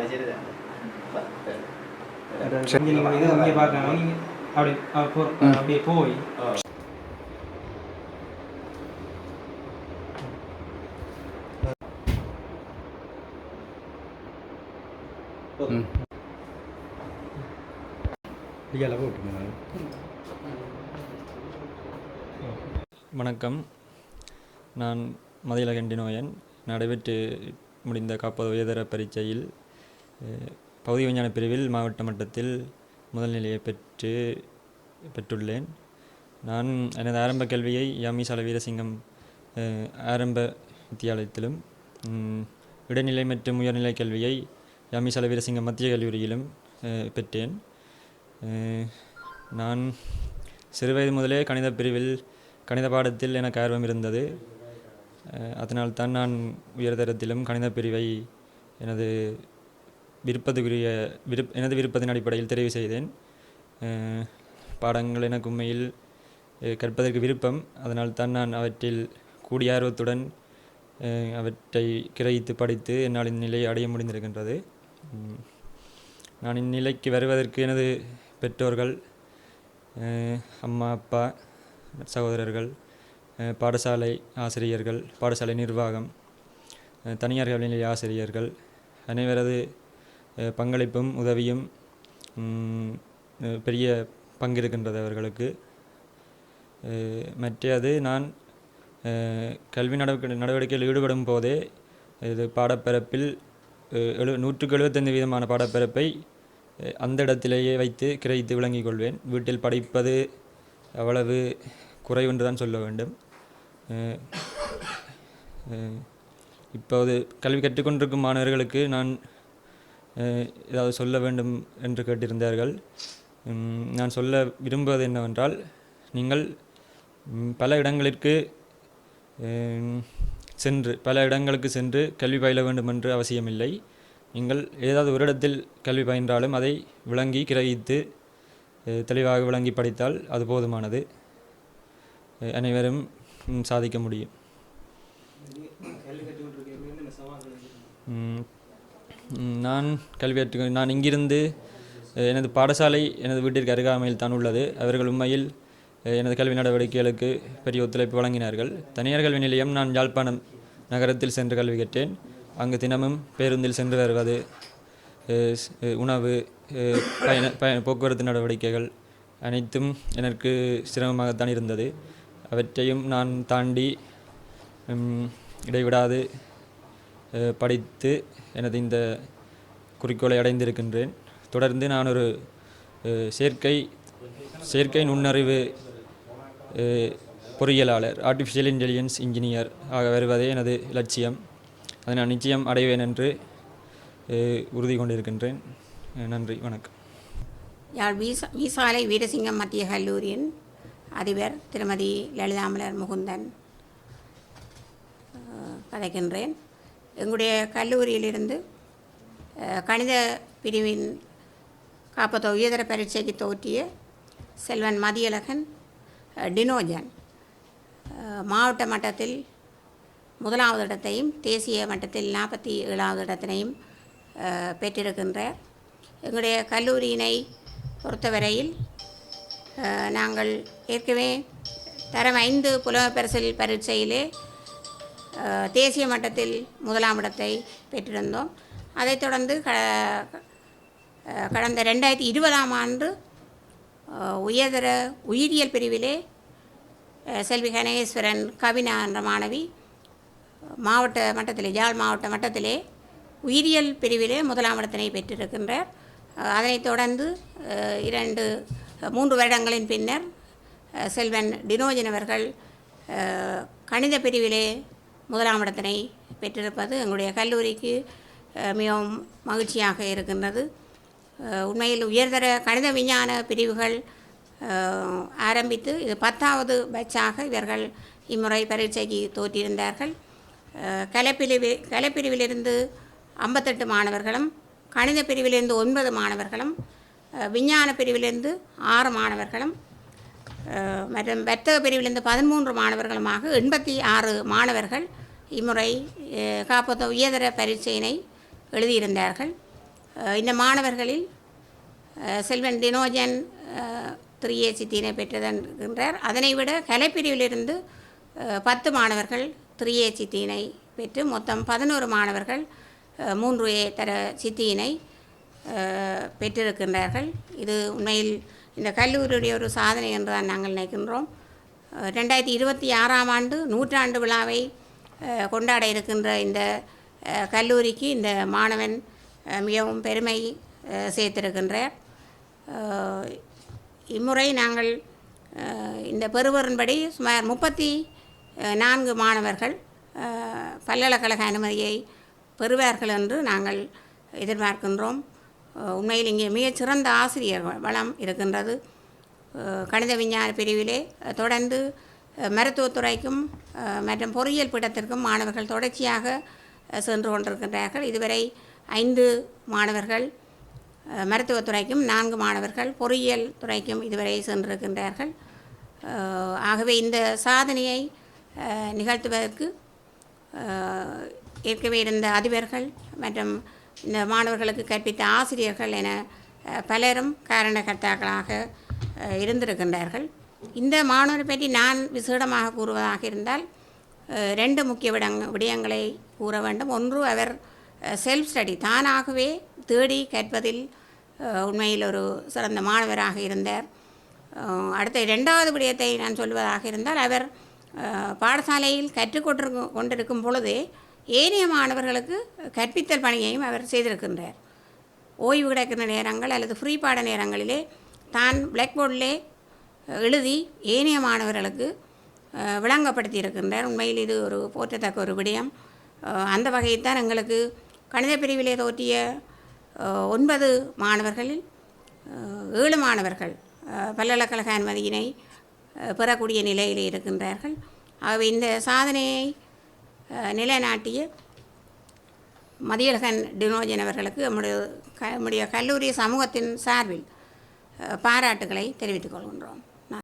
நீங்கள் இது இங்கே பார்க்காம நீங்கள் அப்படியே போய் வணக்கம். நான் மதியழகன் டினோயன். நடைபெற்று முடிந்த காப்பது உயர்தர பரீட்சையில் பகுதி விஞ்ஞான பிரிவில் மாவட்ட மட்டத்தில் முதல் நிலையை பெற்றுள்ளேன். நான் எனது ஆரம்ப கல்வியை யாமிசால வீரசிங்கம் ஆரம்ப வித்தியாலயத்திலும், இடைநிலை மற்றும் உயர்நிலை கல்வியை யாமிசால வீரசிங்கம் மத்திய கல்லூரியிலும் பெற்றேன். நான் சிறுவயது முதலே கணித பிரிவில் கணித பாடத்தில் எனக்கு ஆர்வம் இருந்தது. அதனால்தான் நான் உயர்தரத்திலும் கணித பிரிவை எனது விருப்பத்தின் அடிப்படையில் தெரிவு செய்தேன். பாடங்கள் எனக்கு உண்மையில் கற்பதற்கு விருப்பம். அதனால்தான் நான் அவற்றில் கூடிய ஆர்வத்துடன் அவற்றை கிரகித்து படித்து என்னால் இந்நிலையை அடைய முடிந்திருக்கின்றது. நான் இந்நிலைக்கு வருவதற்கு எனது பெற்றோர்கள், அம்மா, அப்பா, சகோதரர்கள், பாடசாலை ஆசிரியர்கள், பாடசாலை நிர்வாகம், தனியார் கல்விநிலைய ஆசிரியர்கள் அனைவரது பங்களிப்பும் உதவியும் பெரிய பங்கிருக்கின்றது அவர்களுக்கு. மற்றது நான் கல்வி நடவடிக்கையில் ஈடுபடும் போதே இது பாடப்பரப்பில் 175% பாடப்பரப்பை அந்த இடத்திலேயே வைத்து கிரகித்து விளங்கிக் கொள்வேன். வீட்டில் படிப்பது அவ்வளவு குறைவென்று தான் சொல்ல வேண்டும். இப்போது கல்வி கற்றுக்கொண்டிருக்கும் மாணவர்களுக்கு நான் ஏதாவது சொல்ல வேண்டும் என்று கேட்டிருந்தார்கள். நான் சொல்ல விரும்புவது என்னவென்றால், நீங்கள் பல இடங்களுக்கு சென்று கல்வி பயில வேண்டும் என்று அவசியமில்லை. நீங்கள் ஏதாவது ஒரு இடத்தில் கல்வி பயின்றாலும் அதை விளங்கி கிரகித்து தெளிவாக விளங்கி படித்தால் அது போதுமானது. அனைவரும் சாதிக்க முடியும். நான் இங்கிருந்து எனது பாடசாலை எனது வீட்டிற்கு அருகாமையில் தான் உள்ளது. அவர்கள் உண்மையில் எனது கல்வி நடவடிக்கைகளுக்கு பெரிய ஒத்துழைப்பு வழங்கினார்கள். தனியார் கல்வி நிலையம் நான் யாழ்ப்பாணம் நகரத்தில் சென்று கல்வி கற்றேன். அங்கு தினமும் பேருந்தில் சென்று வருவது, உணவு, போக்குவரத்து நடவடிக்கைகள் அனைத்தும் எனக்கு சிரமமாகத்தான் இருந்தது. அவற்றையும் நான் தாண்டி இடைவிடாது படித்து எனது இந்த குறிக்கோளை அடைந்திருக்கின்றேன். தொடர்ந்து நான் ஒரு செயற்கை நுண்ணறிவு பொறியியலாளர், ஆர்டிஃபிஷியல் இன்டெலிஜென்ஸ் இன்ஜினியர் ஆக வருவதே எனது லட்சியம். அதை நான் நிச்சயம் அடைவேன் என்று உறுதி கொண்டிருக்கின்றேன். நன்றி, வணக்கம். யாழ் மீசாலை வீரசிங்கம் மத்திய கல்லூரியின் அதிபர் திருமதி லலிதாமலர் முகுந்தன் கதைக்கின்றேன். எங்களுடைய கல்லூரியிலிருந்து கணித பிரிவின் காப்பத்த உயர்தர பரீட்சைக்கு தோற்றிய செல்வன் மதியழகன் டினோஜன் மாவட்ட மட்டத்தில் 1வது இடத்தையும் தேசிய மட்டத்தில் 47வது இடத்தினையும் பெற்றிருக்கின்றார். எங்களுடைய கல்லூரியினை பொறுத்தவரையில் நாங்கள் ஏற்கனவே தரம் 5 புலமைப்பரிசில் பரீட்சையிலே தேசிய மட்டத்தில் 1ஆம் இடத்தை பெற்றிருந்தோம். அதைத் தொடர்ந்து கடந்த 2020ஆம் ஆண்டு உயர்தர உயிரியல் பிரிவிலே செல்வி கனகேஸ்வரன் கவினா என்ற மாணவி மாவட்ட மட்டத்திலே, யாழ் மாவட்ட மட்டத்திலே உயிரியல் பிரிவிலே 1ஆம் இடத்தினை பெற்றிருக்கின்றார். அதனைத் தொடர்ந்து 3 வருடங்களின் பின்னர் செல்வன் டினோஜன் அவர்கள் கணித பிரிவிலே 1ஆம் இடத்தினை பெற்றிருப்பது எங்களுடைய கல்லூரிக்கு மிகவும் மகிழ்ச்சியாக இருக்கின்றது. உண்மையில் உயர்தர கணித விஞ்ஞான பிரிவுகள் ஆரம்பித்து இது 10வது பேட்சாக இவர்கள் இம்முறை பரீட்சைக்கு தோற்றியிருந்தார்கள். கலைப்பிரிவிலிருந்து 58 மாணவர்களும், கணித பிரிவிலிருந்து 9 மாணவர்களும், விஞ்ஞான பிரிவிலிருந்து 6 மாணவர்களும் மற்றும் வர்த்தக பிரிவிலிருந்து 13 மாணவர்களுமாக 86 மாணவர்கள் இம்முறை காப்பத்த உயர்தர பரீட்சையினை எழுதியிருந்தார்கள். இந்த மாணவர்களில் செல்வன் தினோஜன் 3A சித்தியினை பெற்றதென்றார். அதனை விட கலைப்பிரிவிலிருந்து 10 மாணவர்கள் 3A சித்தியினை பெற்று மொத்தம் 11 மாணவர்கள் 3A தர சித்தியினை பெற்றிருக்கின்றார்கள். இது உண்மையில் இந்த கல்லூரியுடைய ஒரு சாதனை என்று தான் நாங்கள் நினைக்கின்றோம். 2026ஆம் ஆண்டு 100ஆண்டு விழாவை கொண்டாட இருக்கின்ற இந்த கல்லூரிக்கு இந்த மாணவன் மிகவும் பெருமை சேர்த்திருக்கின்றார். இம்முறை நாங்கள் இந்த பெறுவரின்படி சுமார் 34 மாணவர்கள் பல்கலைக்கழக அனுமதியை பெறுவார்கள் என்று நாங்கள் எதிர்பார்க்கின்றோம். உண்மையில் இங்கே மிகச்சிறந்த ஆசிரியர்கள் வளம் இருக்கின்றது. கணித விஞ்ஞான பிரிவிலே தொடர்ந்து மருத்துவத்துறைக்கும் மற்றும் பொறியியல் பீடத்திற்கும் மாணவர்கள் தொடர்ச்சியாக சென்று கொண்டிருக்கின்றார்கள். இதுவரை 5 மாணவர்கள் மருத்துவத்துறைக்கும் 4 மாணவர்கள் பொறியியல் துறைக்கும் இதுவரை சென்றிருக்கின்றார்கள். ஆகவே இந்த சாதனையை நிகழ்த்துவதற்கு ஏற்கனவே இருந்த அதிபர்கள் மற்றும் இந்த மாணவர்களுக்கு கற்பித்த ஆசிரியர்கள் என பலரும் காரணகர்த்தாக்களாக இருந்திருக்கின்றார்கள். இந்த மாணவரை பற்றி நான் விசேடமாக கூறுவதாக இருந்தால் 2 முக்கிய விடயங்களை கூற வேண்டும். ஒன்று, அவர் செல்ஃப் ஸ்டடி தானாகவே தேடி கற்பதில் உண்மையில் ஒரு சிறந்த மாணவராக இருந்தார். அடுத்த 2வது விடயத்தை நான் சொல்வதாக இருந்தால், அவர் பாடசாலையில் கொண்டிருக்கும் பொழுதே ஏனைய மாணவர்களுக்கு கற்பித்தல் பணியையும் அவர் செய்திருக்கின்றார். ஓய்வு கிடைக்கின்ற நேரங்கள் அல்லது ஃப்ரீ பாட நேரங்களிலே தான் பிளாக் போர்டிலே எழுதி ஏனைய மாணவர்களுக்கு விளங்கப்படுத்தி இருக்கின்றார். உண்மையில் இது ஒரு போற்றத்தக்க ஒரு விடயம். அந்த வகையில் தான் எங்களுக்கு கணித பிரிவிலே தோற்றிய 9 மாணவர்களில் 7 மாணவர்கள் பல்கலைக்கழக அனுமதியினை பெறக்கூடிய நிலையில் இருக்கின்றார்கள். ஆகவே இந்த சாதனையை நிலைநாட்டிய மதியழகன் டினோஜன் அவர்களுக்கு நம்முடைய கல்லூரி சமூகத்தின் சார்பில் பாராட்டுகளை தெரிவித்துக் கொள்கின்றோம்.